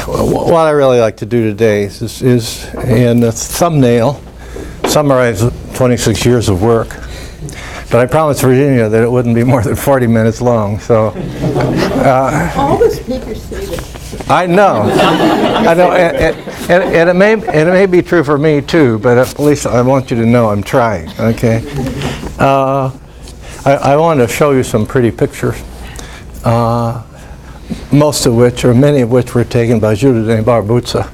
what I really like to do today is in a thumbnail, summarize 26 years of work. But I promised Virginia that it wouldn't be more than 40 minutes long, so. All the speakers say that. I know. I know, and it may be true for me too, but at least I want you to know I'm trying, okay? I want to show you some pretty pictures, most of which, or many of which, were taken by Judith Barbuza,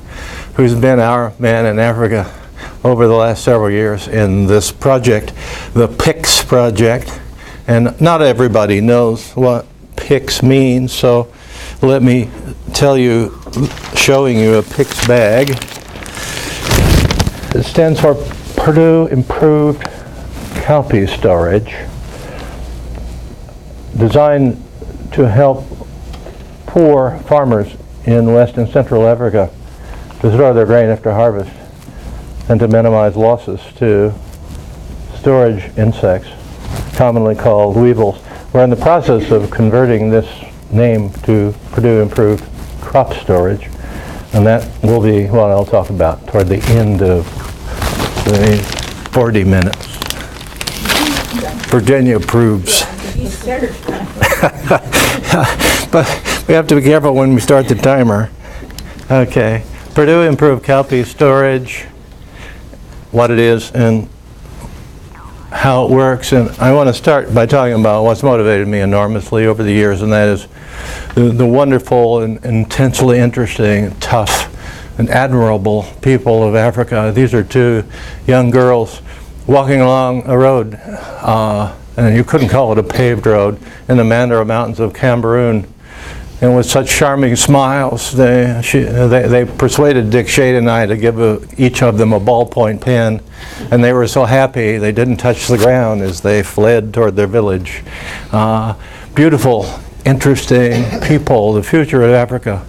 who's been our man in Africa over the last several years in this project, the PICs project. And not everybody knows what PICs means, so let me tell you, showing you a PICs bag. It stands for Purdue Improved Cowpea Storage, designed to help poor farmers in West and Central Africa to store their grain after harvest and to minimize losses to storage insects, commonly called weevils. We're in the process of converting this name to Purdue Improved Crop Storage, and that will be what I'll talk about toward the end of the 40 minutes. Virginia approves. But we have to be careful when we start the timer. Okay, Purdue Improved Cowpea Storage, what it is and how it works. And I want to start by talking about what's motivated me enormously over the years, and that is the wonderful and intensely interesting, tough, and admirable people of Africa. These are two young girls walking along a road, and you couldn't call it a paved road, in the Mandara Mountains of Cameroon. And with such charming smiles, they persuaded Dick Shade and I to give each of them a ballpoint pen. And they were so happy they didn't touch the ground as they fled toward their village. Beautiful, interesting people, the future of Africa.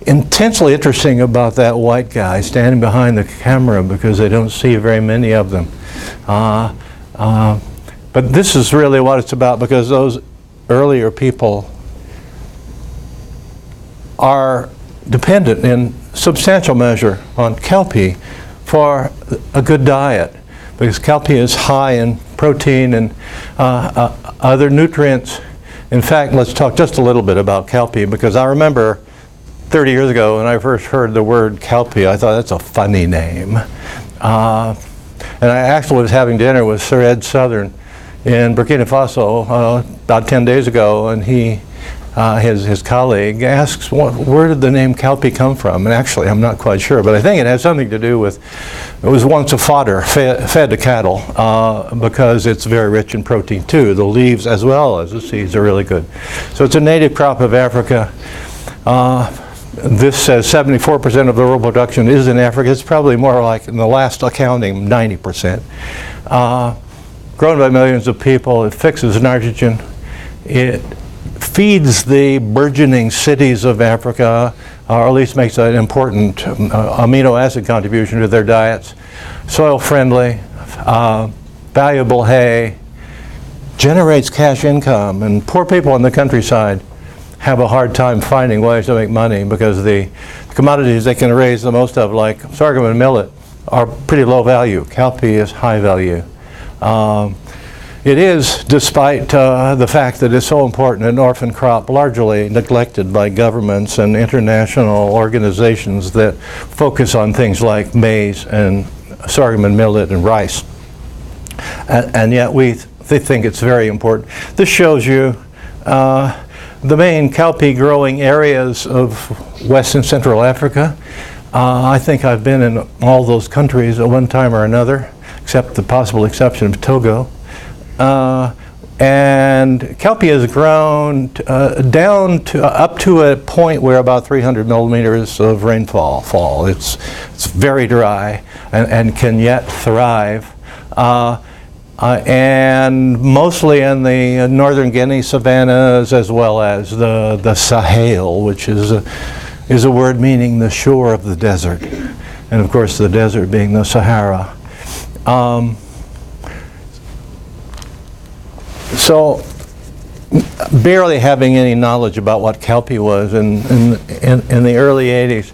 Intensely interesting about that white guy standing behind the camera, because they don't see very many of them. But this is really what it's about, because those earlier people are dependent in substantial measure on cowpea for a good diet, because cowpea is high in protein and other nutrients. In fact, let's talk just a little bit about cowpea, because I remember 30 years ago when I first heard the word cowpea, I thought that's a funny name. And I actually was having dinner with Sir Ed Southern in Burkina Faso about 10 days ago, and his colleague asks, where did the name cowpea come from? And actually, I'm not quite sure, but I think it has something to do with, it was once a fodder fed to cattle, because it's very rich in protein too. The leaves as well as the seeds are really good. So it's a native crop of Africa. This says 74% of the world production is in Africa. It's probably more like, in the last accounting, 90%. Grown by millions of people. It fixes nitrogen. It feeds the burgeoning cities of Africa, or at least makes an important amino acid contribution to their diets. Soil friendly, valuable hay, generates cash income, and poor people in the countryside have a hard time finding ways to make money, because the commodities they can raise the most of, like sorghum and millet, are pretty low value. Cowpea is high value. It is, despite the fact that it's so important, an orphan crop, largely neglected by governments and international organizations that focus on things like maize and sorghum and millet and rice. And yet they think it's very important. This shows you the main cowpea growing areas of West and Central Africa. I think I've been in all those countries at one time or another, except the possible exception of Togo. And cowpea has grown down to up to a point where about 300 millimeters of rainfall fall. It's very dry and can yet thrive. And mostly in the northern Guinea savannas, as well as the Sahel, which is a word meaning the shore of the desert, and of course the desert being the Sahara. So barely having any knowledge about what cowpea was in the early 80s.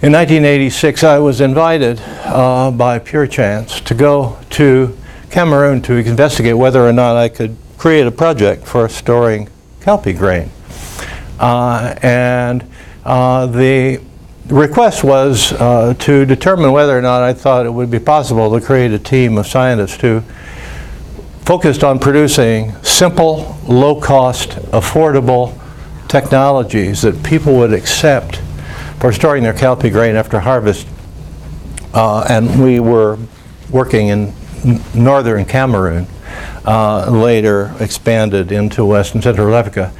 In 1986, I was invited by pure chance to go to Cameroon to investigate whether or not I could create a project for storing cowpea grain. The request was to determine whether or not I thought it would be possible to create a team of scientists who focused on producing simple, low-cost, affordable technologies that people would accept for storing their cowpea grain after harvest. And we were working in northern Cameroon, later expanded into West and Central Africa.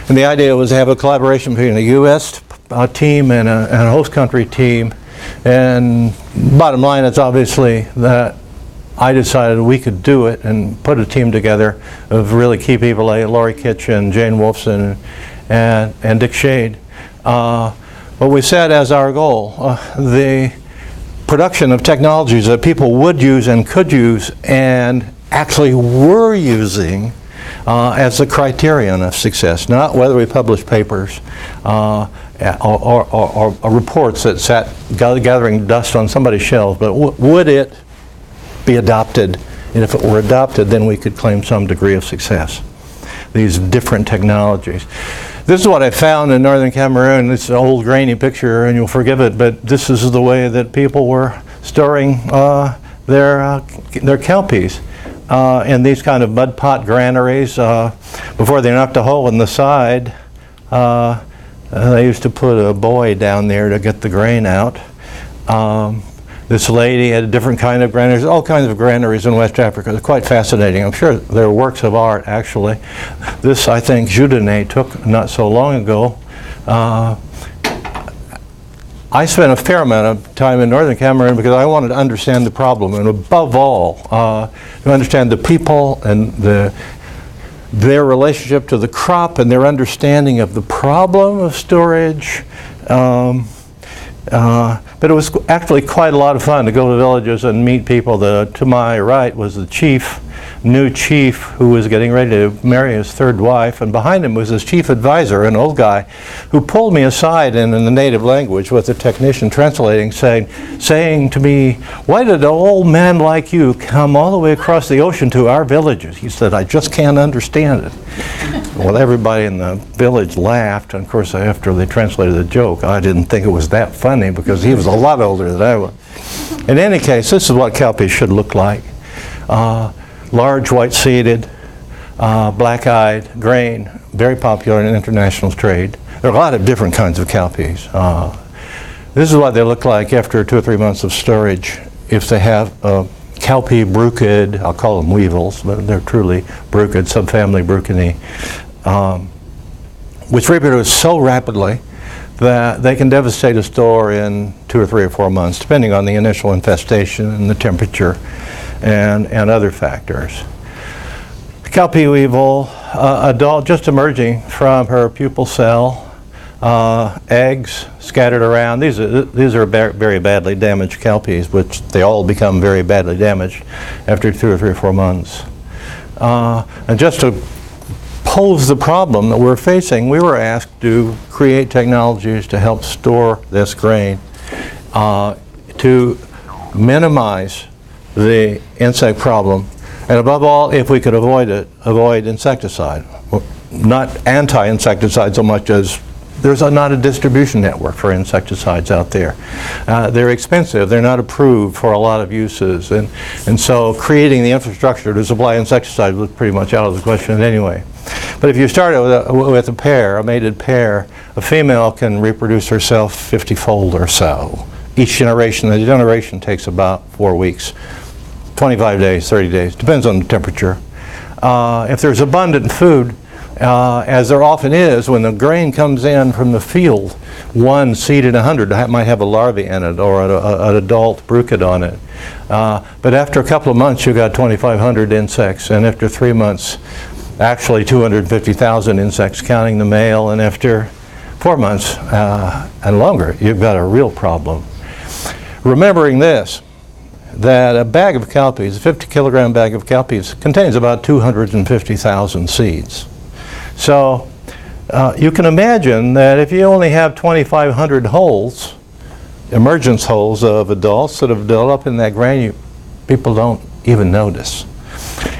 And the idea was to have a collaboration between a U.S. Team and a host country team. And bottom line is obviously that I decided we could do it and put a team together of really key people like Laurie Kitchen, Jane Wolfson, and Dick Shade. But we set as our goal the production of technologies that people would use and could use and actually were using as the criterion of success, not whether we published papers or reports that sat gathering dust on somebody's shelf, but would it be adopted? And if it were adopted, then we could claim some degree of success. These different technologies. This is what I found in northern Cameroon. It's an old grainy picture, and you'll forgive it, but this is the way that people were storing their cowpeas in these kind of mud pot granaries. Before they knocked a hole in the side, they used to put a buoy down there to get the grain out. This lady had a different kind of granaries, all kinds of granaries in West Africa. They're quite fascinating. I'm sure they're works of art, actually. This, I think, Joudenet took not so long ago. I spent a fair amount of time in northern Cameroon because I wanted to understand the problem, and above all, to understand the people and their relationship to the crop and their understanding of the problem of storage. But it was actually quite a lot of fun to go to villages and meet people. To my right was the new chief who was getting ready to marry his third wife, and behind him was his chief advisor, an old guy, who pulled me aside in the native language with a technician translating, saying to me, "Why did an old man like you come all the way across the ocean to our villages?" He said, "I just can't understand it." Well, everybody in the village laughed, and of course after they translated the joke, I didn't think it was that funny because he was a lot older than I was. In any case, this is what cowpea should look like. Large, white-seeded, black-eyed grain, very popular in international trade. There are a lot of different kinds of cowpeas. This is what they look like after 2 or 3 months of storage. If they have cowpea bruchid, I'll call them weevils, but they're truly bruchid, subfamily Bruchinae, which reproduce so rapidly that they can devastate a store in 2 or 3 or 4 months, depending on the initial infestation and the temperature and other factors. The cowpea weevil, adult, just emerging from her pupal cell, eggs scattered around. These are very badly damaged cowpeas, which they all become very badly damaged after 2 or 3 or 4 months. And just to pose the problem that we're facing, we were asked to create technologies to help store this grain, to minimize the insect problem, and above all, if we could avoid it, avoid insecticide. Well, not anti-insecticide so much as there's not a distribution network for insecticides out there. They're expensive, they're not approved for a lot of uses, and so creating the infrastructure to supply insecticides was pretty much out of the question anyway. But if you start with a pair, a mated pair, a female can reproduce herself 50-fold or so. Each generation, the generation takes about 4 weeks, 25 days, 30 days, depends on the temperature. If there's abundant food, as there often is when the grain comes in from the field, one seed in 100 might have a larvae in it or an adult bruchid on it. But after a couple of months, you've got 2,500 insects, and after 3 months, actually 250,000 insects, counting the male, and after 4 months and longer, you've got a real problem. Remembering this, that a bag of cowpeas, a 50-kilogram bag of cowpeas, contains about 250,000 seeds. So you can imagine that if you only have 2,500 holes, emergence holes of adults that have developed in that grain, people don't even notice.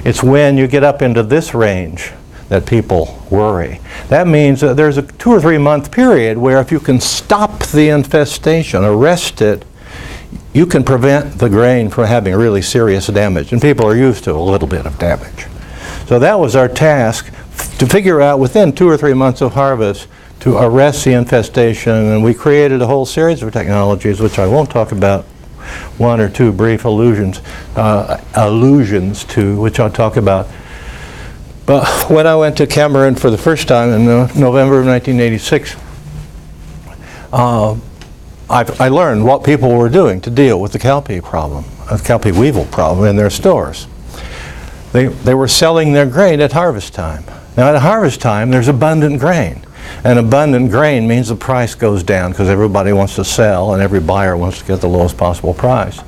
It's when you get up into this range that people worry. That means that there's a 2 or 3 month period where if you can stop the infestation, arrest it, you can prevent the grain from having really serious damage. And people are used to a little bit of damage. So that was our task, to figure out within 2 or 3 months of harvest to arrest the infestation. And we created a whole series of technologies, which I won't talk about, 1 or 2 brief allusions to, which I'll talk about. But when I went to Cameroon for the first time in November of 1986, I learned what people were doing to deal with the cowpea problem, the cowpea weevil problem in their stores. They were selling their grain at harvest time. Now at harvest time, there's abundant grain. And abundant grain means the price goes down because everybody wants to sell and every buyer wants to get the lowest possible price.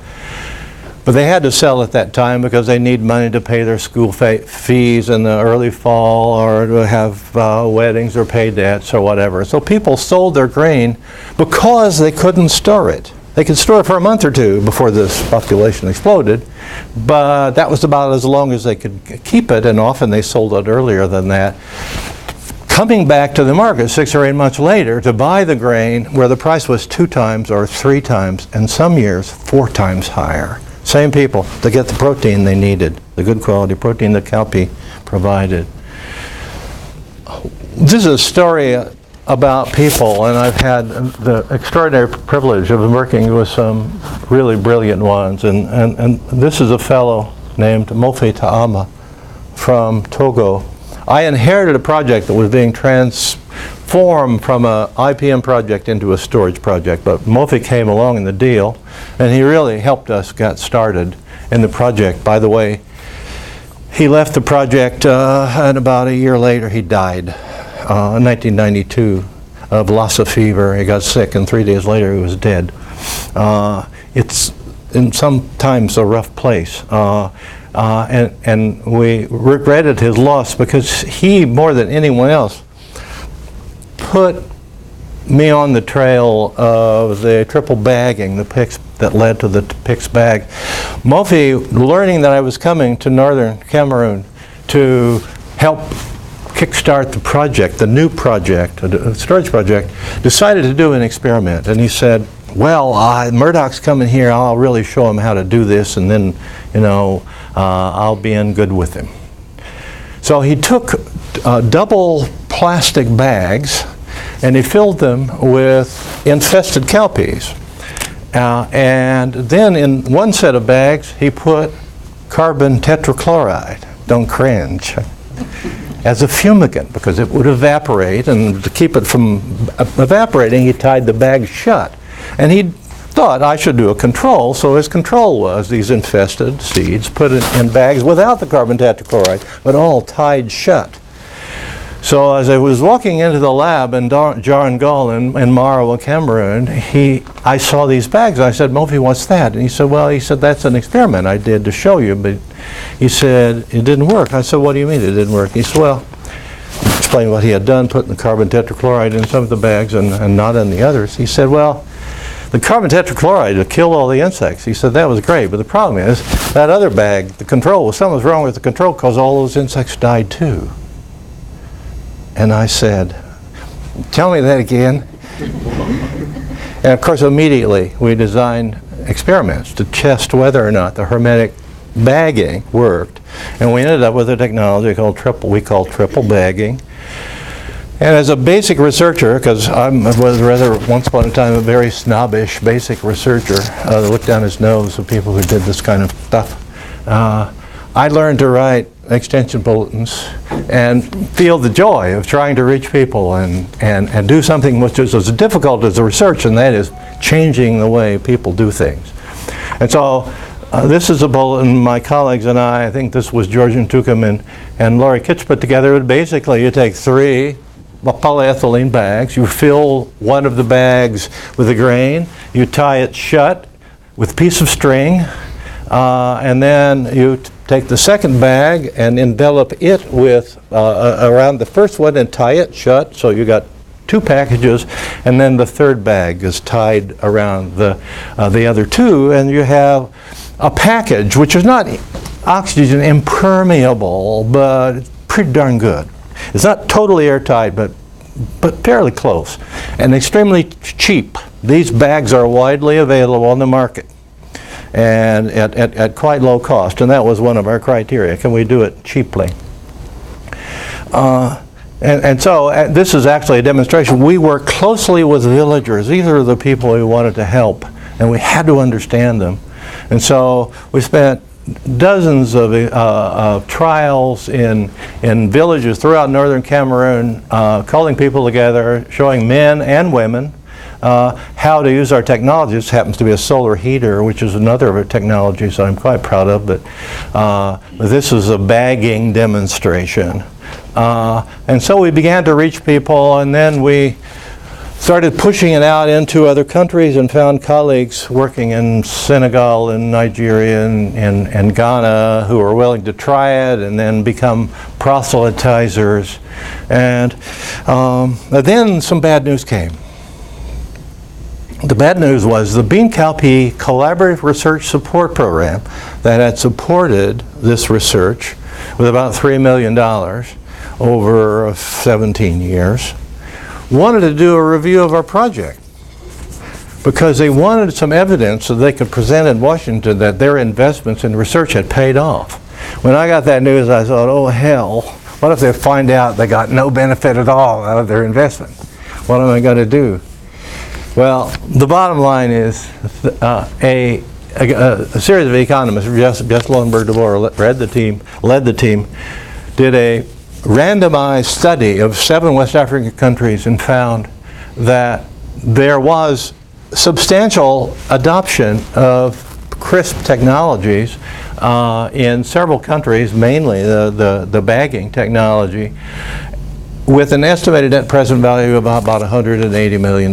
But they had to sell at that time because they need money to pay their school fees in the early fall, or to have weddings or pay debts or whatever. So people sold their grain because they couldn't store it. They could store it for a month or 2 before this population exploded, but that was about as long as they could keep it, and often they sold it earlier than that. Coming back to the market 6 or 8 months later to buy the grain where the price was 2 times or 3 times, and some years 4 times higher. Same people to get the protein they needed, the good quality protein that cowpea provided. This is a story about people, and I've had the extraordinary privilege of working with some really brilliant ones. And this is a fellow named Mofi Taama from Togo. I inherited a project that was being transformed from an IPM project into a storage project, but Mofi came along in the deal, and he really helped us get started in the project. By the way, he left the project, and about a year later he died in 1992 of Lassa fever. He got sick, and 3 days later he was dead. It's in sometimes a rough place. And we regretted his loss because he, more than anyone else, put me on the trail of the triple bagging, the PICs that led to the PICs bag. Mofi, learning that I was coming to northern Cameroon to help kickstart the project, the new project, the storage project, decided to do an experiment. And he said, well, Murdock's coming here, I'll really show him how to do this, and then, you know, I'll be in good with him. So he took double plastic bags and he filled them with infested cowpeas. And then in one set of bags he put carbon tetrachloride, don't cringe, as a fumigant because it would evaporate, and to keep it from evaporating he tied the bag shut. And he thought I should do a control, so his control was these infested seeds put in bags without the carbon tetrachloride, but all tied shut. So as I was walking into the lab in Jarangol in Marawa, Cameroon, I saw these bags. I said, Mofi, what's that? And he said, well, that's an experiment I did to show you, but he said, it didn't work. I said, what do you mean it didn't work? He said, well, explained what he had done, putting the carbon tetrachloride in some of the bags and not in the others. He said, well, the carbon tetrachloride to kill all the insects. He said that was great, but the problem is that other bag, the control, something was wrong with the control because all those insects died too. And I said, tell me that again. And of course immediately we designed experiments to test whether or not the hermetic bagging worked. And we ended up with a technology called we call triple bagging. And as a basic researcher, because I was rather once upon a time a very snobbish basic researcher, looked down his nose of people who did this kind of stuff, I learned to write extension bulletins and feel the joy of trying to reach people and do something which is as difficult as the research, and that is changing the way people do things. And so this is a bulletin my colleagues and I think this was Georgian Tukum and Laurie Kitch put together. Basically you take 3 polyethylene bags, you fill one of the bags with the grain, you tie it shut with a piece of string, and then you take the second bag and envelop it with around the first one and tie it shut. So you got 2 packages, and then the third bag is tied around the other 2, and you have a package which is not oxygen impermeable, but it's pretty darn good. It's not totally airtight, but fairly close, and extremely cheap. These bags are widely available on the market, and at quite low cost, and that was one of our criteria. Can we do it cheaply? And so this is actually a demonstration. We work closely with villagers. These are the people we wanted to help, and we had to understand them. And so we spent dozens of trials in villages throughout northern Cameroon, calling people together, showing men and women how to use our technology. This happens to be a solar heater, which is another of our technologies that I'm quite proud of, but this is a bagging demonstration. And so we began to reach people, and then we started pushing it out into other countries and found colleagues working in Senegal and Nigeria and Ghana who were willing to try it and then become proselytizers. And then some bad news came. The bad news was the Bean Cowpea Collaborative Research Support Program that had supported this research with about $3 million over 17 years, wanted to do a review of our project because they wanted some evidence so they could present in Washington that their investments in research had paid off. When I got that news, I thought, oh hell, what if they find out they got no benefit at all out of their investment? What am I going to do? Well, the bottom line is a series of economists, Jess Lowenberg DeBoer led the team, did a randomized study of 7 West African countries and found that there was substantial adoption of CRISP technologies in several countries, mainly the bagging technology, with an estimated net present value of about $180 million,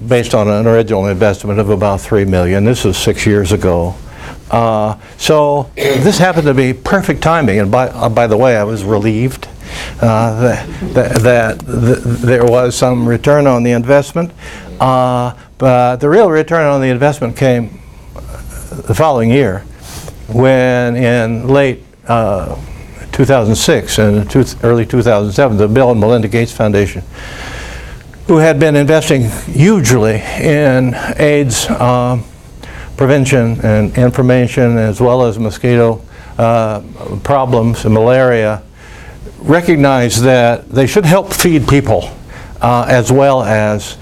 based on an original investment of about $3 million. This was 6 years ago. So this happened to be perfect timing, and by the way, I was relieved that there was some return on the investment, but the real return on the investment came the following year, when in late 2006 and early 2007, the Bill and Melinda Gates Foundation, who had been investing hugely in AIDS prevention and information, as well as mosquito problems and malaria, recognized that they should help feed people as well as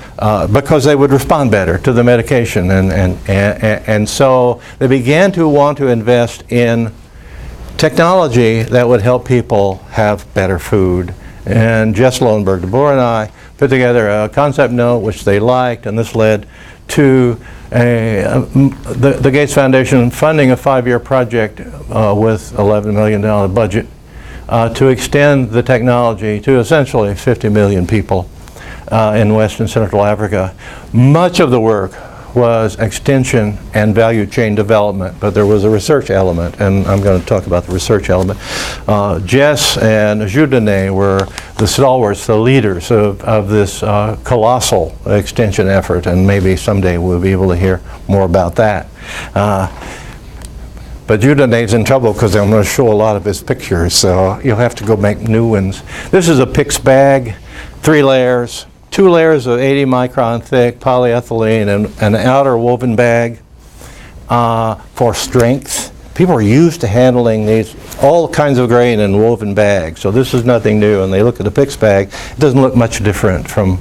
because they would respond better to the medication, and so they began to want to invest in technology that would help people have better food. And Jess Lowenberg DeBoer and I put together a concept note which they liked, and this led to the Gates Foundation funding a 5-year project with $11 million budget to extend the technology to essentially 50 million people in West and Central Africa. Much of the work was extension and value chain development, but there was a research element, and I'm going to talk about the research element. Jess and Judene were the stalwarts, the leaders of this colossal extension effort, and maybe someday we'll be able to hear more about that. But Judene's in trouble because I'm going to show a lot of his pictures, so you'll have to go make new ones. This is a PICs bag, 3 layers. 2 layers of 80 micron thick polyethylene and an outer woven bag for strength. People are used to handling all kinds of grain in woven bags, so this is nothing new. And they look at the PICs bag, it doesn't look much different from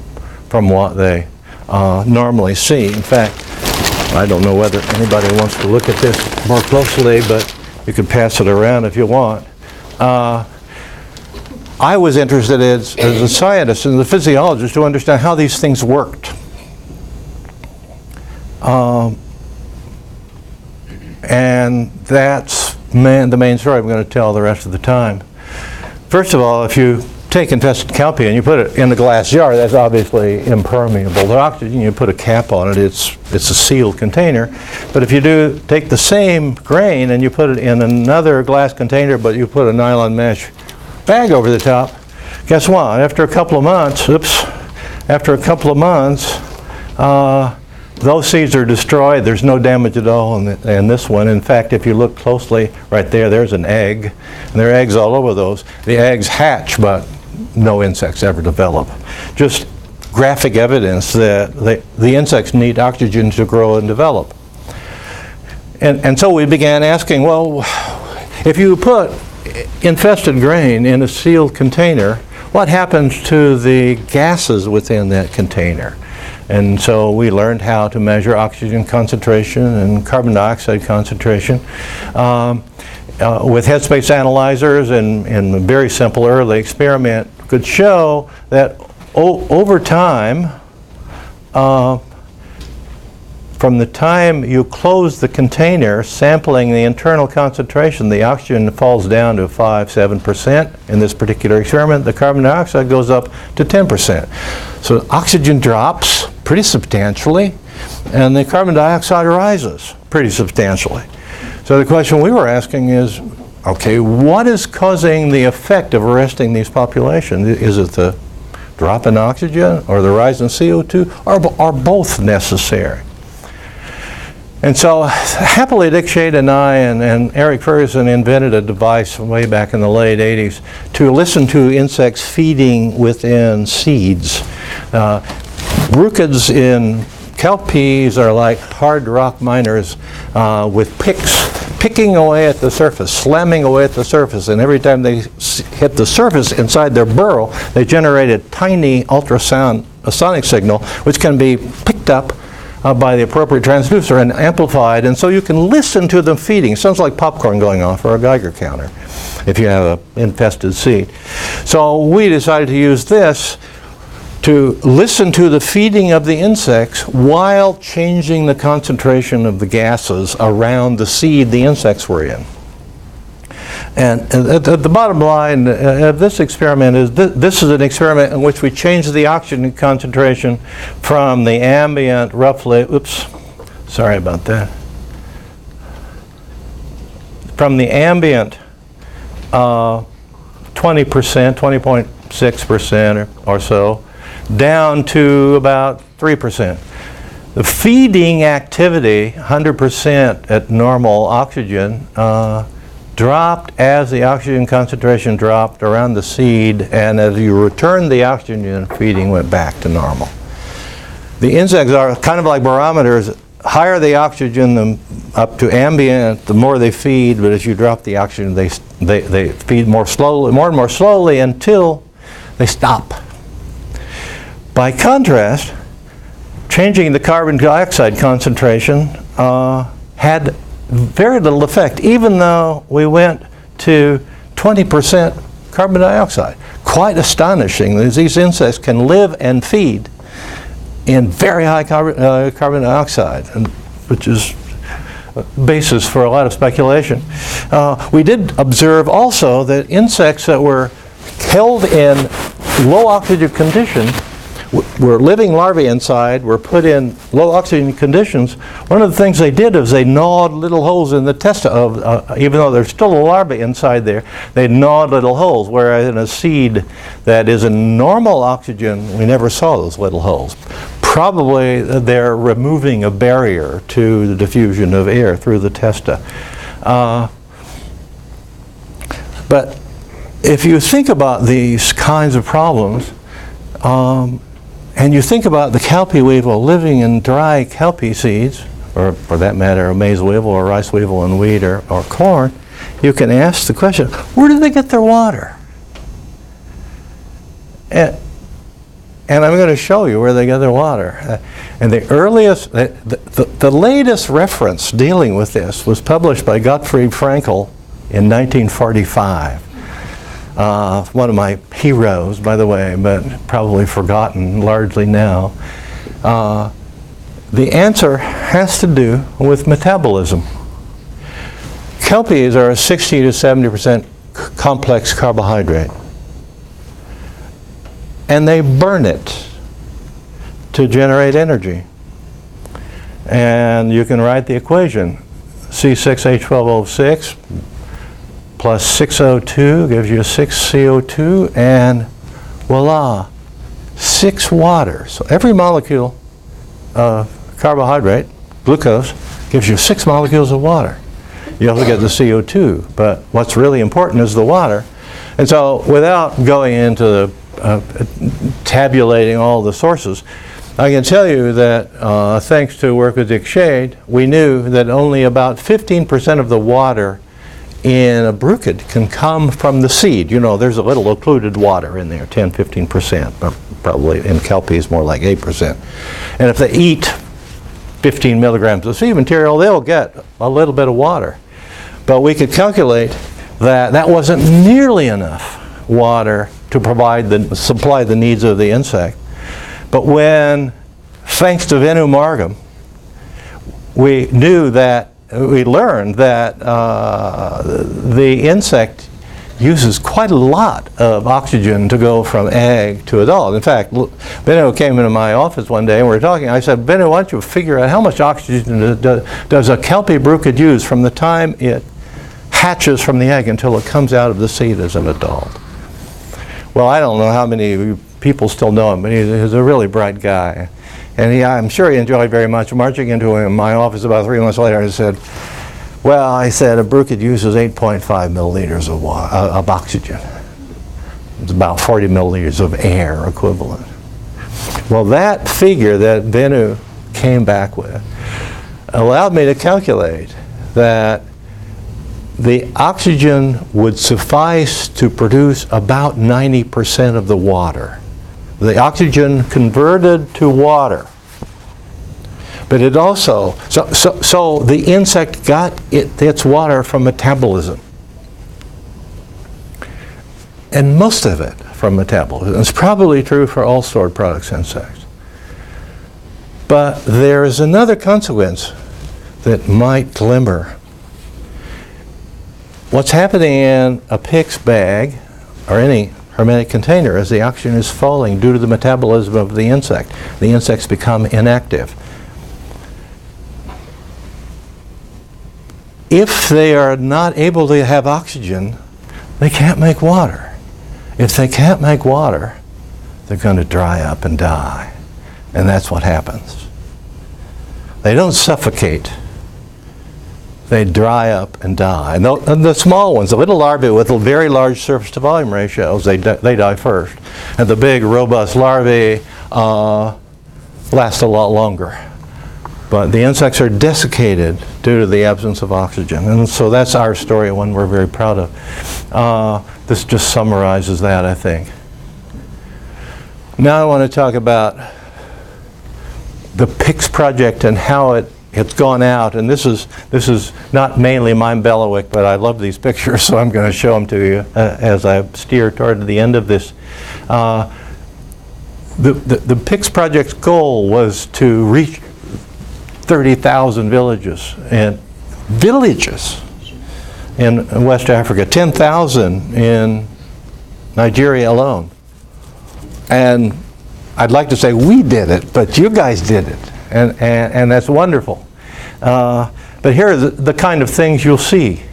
what they normally see. In fact, I don't know whether anybody wants to look at this more closely, but you can pass it around if you want. I was interested as a scientist and a physiologist to understand how these things worked. And that's the main story I'm going to tell the rest of the time. First of all, if you take infested cowpea and you put it in a glass jar, that's obviously impermeable to oxygen. You put a cap on it, it's a sealed container. But if you take the same grain and you put it in another glass container, but you put a nylon mesh bag over the top, guess what? After a couple of months, those seeds are destroyed. There's no damage at all in this one. In fact, if you look closely, right there's an egg, and there are eggs all over those. The eggs hatch, but no insects ever develop. Just graphic evidence that the insects need oxygen to grow and develop. And so we began asking, well, if you put infested grain in a sealed container, what happens to the gases within that container? And so we learned how to measure oxygen concentration and carbon dioxide concentration with headspace analyzers, and a very simple early experiment could show that over time, from the time you close the container, sampling the internal concentration, the oxygen falls down to 5–7%. In this particular experiment, the carbon dioxide goes up to 10%. So oxygen drops pretty substantially, and the carbon dioxide rises pretty substantially. So the question we were asking is, okay, what is causing the effect of arresting these populations? Is it the drop in oxygen or the rise in CO2, or are both necessary? And so, happily, Dick Shade and I and Eric Ferguson invented a device way back in the late 80s to listen to insects feeding within seeds. Rookids in cowpeas are like hard rock miners with picks, picking away at the surface, slamming away at the surface, and every time they hit the surface inside their burrow, they generate a tiny ultrasonic signal, which can be picked up by the appropriate transducer and amplified, and so you can listen to them feeding. It sounds like popcorn going off or a Geiger counter if you have an infested seed. So we decided to use this to listen to the feeding of the insects while changing the concentration of the gases around the seed the insects were in. And the bottom line of this experiment is this is an experiment in which we change the oxygen concentration from the ambient roughly, sorry about that, from the ambient 20%, 20.6% or so, down to about 3%. The feeding activity, 100% at normal oxygen, dropped as the oxygen concentration dropped around the seed, and as you return the oxygen, feeding went back to normal. The insects are kind of like barometers. Higher the oxygen up to ambient, the more they feed, but as you drop the oxygen, they feed more slowly, more and more slowly, until they stop. By contrast, changing the carbon dioxide concentration had very little effect, even though we went to 20% carbon dioxide. Quite astonishing that these insects can live and feed in very high carbon dioxide, which is a basis for a lot of speculation. We did observe also that insects that were held in low oxygen conditions were living larvae inside, were put in low oxygen conditions. One of the things they did is they gnawed little holes in the testa even though there's still a larva inside there, they gnawed little holes, whereas in a seed that is in normal oxygen, we never saw those little holes. Probably they're removing a barrier to the diffusion of air through the testa. But if you think about these kinds of problems, and you think about the cowpea weevil living in dry cowpea seeds, or for that matter, a maize weevil or rice weevil in wheat or corn, you can ask the question, where do they get their water? And I'm going to show you where they get their water. And the earliest, the latest reference dealing with this was published by Gottfried Frankl in 1945. One of my heroes, by the way, but probably forgotten largely now. The answer has to do with metabolism. Cowpeas are a 60 to 70% complex carbohydrate. and they burn it to generate energy. And you can write the equation. C6H12O6 plus 6O2 gives you 6 CO2, and voila, 6 water. So every molecule of carbohydrate, glucose, gives you 6 molecules of water. You also get the CO2, but what's really important is the water. And so without going into the tabulating all the sources, I can tell you that thanks to work with Dick Shade, we knew that only about 15% of the water in a bruchid can come from the seed. You know, there's a little occluded water in there, 10-15%, but probably in cowpeas more like 8%. And if they eat 15 milligrams of seed material, they'll get a little bit of water. But we could calculate that that wasn't nearly enough water to supply the needs of the insect. But when, thanks to Venu margum, we learned that the insect uses quite a lot of oxygen to go from egg to adult. In fact, Venu came into my office one day and we were talking. I said, Venu, why don't you figure out how much oxygen does a cowpea bruchid use from the time it hatches from the egg until it comes out of the seed as an adult? Well, I don't know how many people still know him, but he's a really bright guy. And I'm sure he enjoyed very much marching into my office about 3 months later and said, well, I said, a bruchid uses 8.5 milliliters of oxygen. It's about 40 milliliters of air equivalent. Well, that figure that Venu came back with allowed me to calculate that the oxygen would suffice to produce about 90% of the water. The oxygen converted to water. But it also, so the insect got its water from metabolism. And most of it from metabolism. It's probably true for all stored products insects. But there is another consequence that might glimmer. What's happening in a PIC's bag, or any hermetic container, as the oxygen is falling due to the metabolism of the insect. The insects become inactive. If they are not able to have oxygen, they can't make water. If they can't make water, they're going to dry up and die. And that's what happens. They don't suffocate. They dry up and die. And the small ones, the little larvae with very large surface to volume ratios, they die first. And the big, robust larvae last a lot longer. But the insects are desiccated due to the absence of oxygen. And so that's our story, one we're very proud of. This just summarizes that, I think. Now I want to talk about the PICs project and how it's gone out. And this is not mainly my bailiwick, but I love these pictures, so I'm going to show them to you as I steer toward the end of this. The PICs project's goal was to reach 30,000 villages in West Africa, 10,000 in Nigeria alone. And I'd like to say we did it, but you guys did it. And that's wonderful. But here are the kind of things you'll see.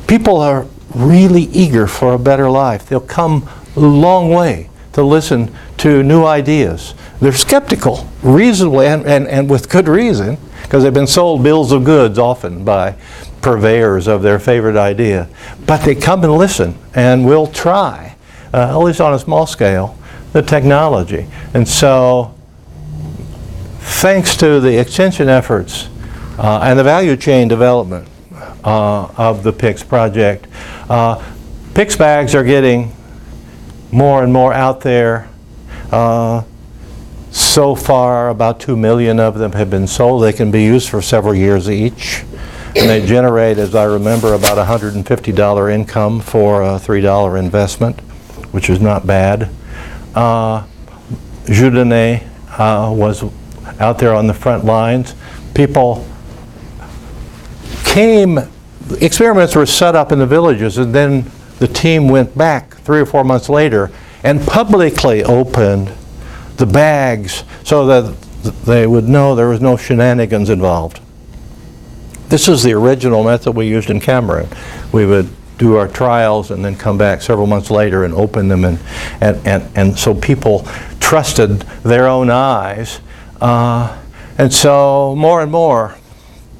People are really eager for a better life. They'll come a long way to listen to new ideas. They're skeptical, reasonably, and with good reason, because they've been sold bills of goods often by purveyors of their favorite idea. But they come and listen, and will try, at least on a small scale, the technology. And so, thanks to the extension efforts and the value chain development of the PICs project, PICs bags are getting more and more out there. So far, about 2 million of them have been sold. They can be used for several years each. And they generate, as I remember, about $150 income for a $3 investment, which is not bad. Judenet was out there on the front lines. People came, experiments were set up in the villages, and then the team went back 3 or 4 months later and publicly opened the bags so that they would know there was no shenanigans involved. This is the original method we used in Cameroon. We would do our trials and then come back several months later and open them, and so people trusted their own eyes. And so more and more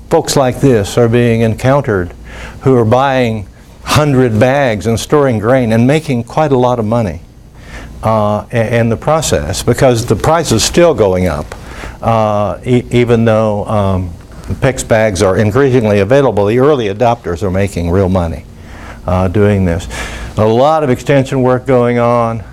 folks like this are being encountered who are buying 100 bags and storing grain and making quite a lot of money in the process, because the price is still going up, even though the PICs bags are increasingly available. The early adopters are making real money doing this. A lot of extension work going on.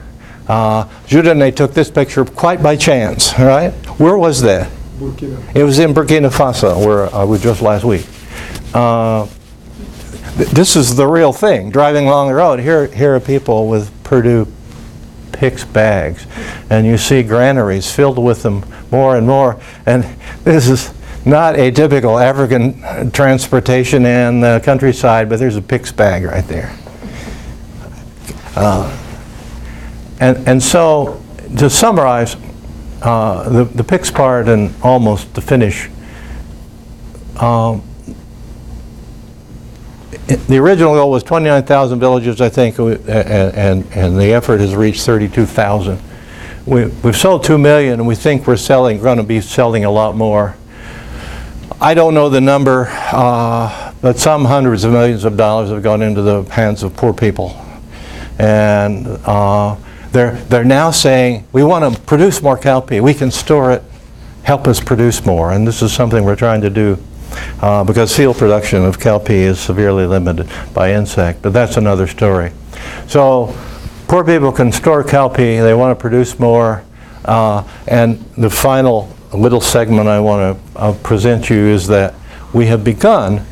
Judah and they took this picture quite by chance, right? Where was that? Burkina. It was in Burkina Faso, where I was just last week. This is the real thing. Driving along the road, here are people with Purdue PICs bags, and you see granaries filled with them more and more. And this is not a typical African transportation in the countryside, but there's a PICs bag right there. And so, to summarize, the PICs part and almost the finish, the original goal was 29,000 villages, I think, and the effort has reached 32,000. We've sold 2 million, and we think we're going to be selling a lot more. I don't know the number, but some hundreds of millions of dollars have gone into the hands of poor people. And they're now saying, we want to produce more cowpea. We can store it. Help us produce more. And this is something we're trying to do because field production of cowpea is severely limited by insect. But that's another story. So poor people can store cowpea. They want to produce more. And the final little segment I want to present you is that we have begun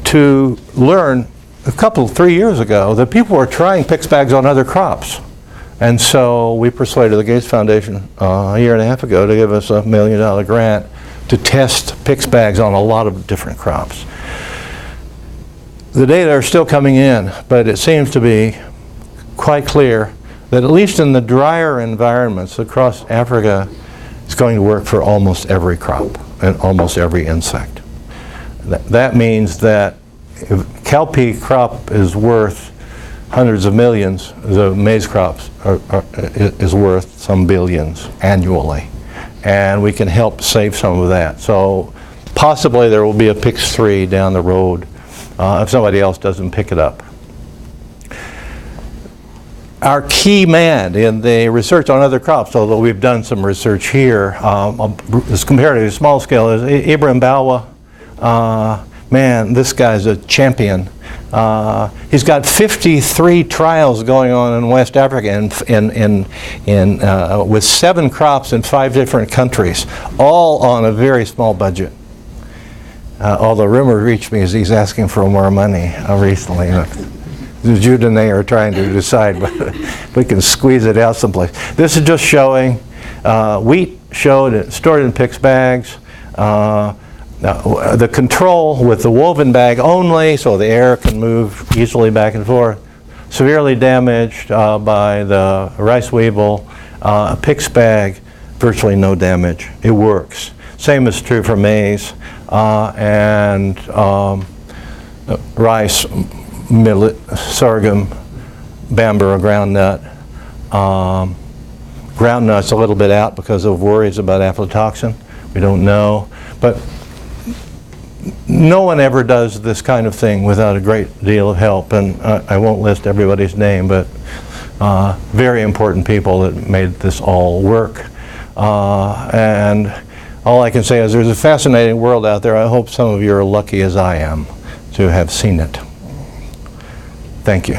to learn a couple, 3 years ago, that people were trying PICs bags on other crops. And so we persuaded the Gates Foundation a year and a half ago to give us a $1 million grant to test PICs bags on a lot of different crops. The data are still coming in, but it seems to be quite clear that at least in the drier environments across Africa, it's going to work for almost every crop and almost every insect. That means that if cowpea crop is worth hundreds of millions, the maize crops is worth some billions annually. And we can help save some of that. So possibly there will be a PICs 3 down the road if somebody else doesn't pick it up. Our key man in the research on other crops, although we've done some research here, this comparatively small scale, is Ibrahim Balwa. Man, this guy's a champion. He's got 53 trials going on in West Africa with 7 crops in 5 different countries, all on a very small budget. Although rumor reached me as he's asking for more money recently. Judah and they are trying to decide whether we can squeeze it out someplace. This is just showing wheat stored in PICs bags. The control with the woven bag only, so the air can move easily back and forth. Severely damaged by the rice weevil. PICs bag, virtually no damage. It works. Same is true for maize and rice, millet, sorghum, bambara, groundnut. Groundnut's a little bit out because of worries about aflatoxin. We don't know. But no one ever does this kind of thing without a great deal of help, and I won't list everybody's name, but very important people that made this all work. And all I can say is there's a fascinating world out there. I hope some of you are lucky as I am to have seen it. Thank you.